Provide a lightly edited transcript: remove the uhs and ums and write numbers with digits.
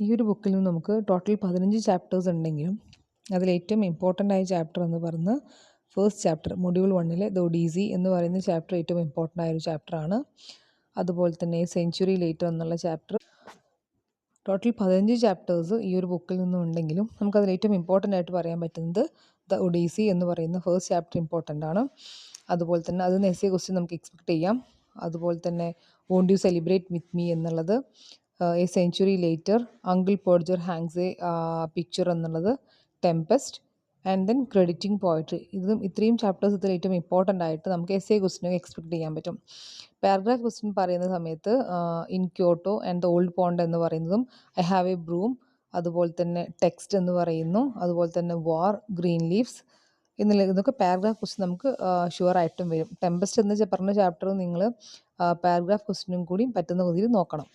ഈ ഒരു ബുക്കിൽ നിന്ന് നമുക്ക് ടോട്ടൽ 15 ചാപ്റ്റേഴ്സ് ഉണ്ടെങ്കിലും അതിലേറ്റവും ഇമ്പോർട്ടൻ്റ് ആയ ചാപ്റ്റർ എന്ന് പറയുന്നത് first chapter module 1 the Odyssey എന്ന് പറയുന്ന ചാപ്റ്റർ ഏറ്റവും ഇമ്പോർട്ടൻ്റ് ആയൊരു ചാപ്റ്ററാണ്. അതുപോലെ തന്നെ സെഞ്ച്വറി ലേറ്റർ എന്നുള്ള ചാപ്റ്റർ. ടോട്ടൽ 15 ചാപ്റ്റേഴ്സ് ഈ ഒരു ബുക്കിൽ നിന്നും ഉണ്ടെങ്കിലും നമുക്കതിൽ ഏറ്റവും ഇമ്പോർട്ടൻ്റ് ആയിട്ട് പറയാൻ പറ്റുന്നത് ദ ഒഡീസി എന്ന് പറയുന്ന ഫസ്റ്റ് ചാപ്റ്റർ ഇമ്പോർട്ടൻ്റ് ആണ്. അതുപോലെ തന്നെ അതിൽ നിന്ന് എസ്സേ ക്വസ്റ്റ്യൻ നമുക്ക് എക്സ്പെക്ട് ചെയ്യാം. അതുപോലെ തന്നെ won't you celebrate with me എന്നുള്ളത്, a century later, uncle Podger hangs a picture എന്നുള്ളത്, Tempest and then Crediting Poetry. ഇത്രയും ചാപ്റ്റേഴ്സ് ഇതിൽ ഏറ്റവും ഇമ്പോർട്ടൻ്റ് ആയിട്ട് നമുക്ക് എസ്സേ ക്വസ്റ്റ്യൻ എക്സ്പെക്ട് ചെയ്യാൻ പറ്റും. പാരഗ്രാഫ് ക്വസ്റ്റ്യൻ പറയുന്ന സമയത്ത് in Kyoto and the old pond എന്ന് പറയുന്നതും ഐ ഹാവ് എ ബ്രൂം, അതുപോലെ തന്നെ ടെക്സ്റ്റ് എന്ന് പറയുന്നു, അതുപോലെ തന്നെ വാർ, ഗ്രീൻ ലീവ്സ് ഇതൊക്കെ പാരഗ്രാഫ് ക്വസ്റ്റ്യൻ നമുക്ക് ഷുവറായിട്ടും വരും. ടെമ്പസ്റ്റ് എന്ന് പറഞ്ഞ ചാപ്റ്റർ നിങ്ങൾ പാരഗ്രാഫ് ക്വസ്റ്റ്യനും കൂടി പറ്റുന്ന രീതിയിൽ നോക്കണം.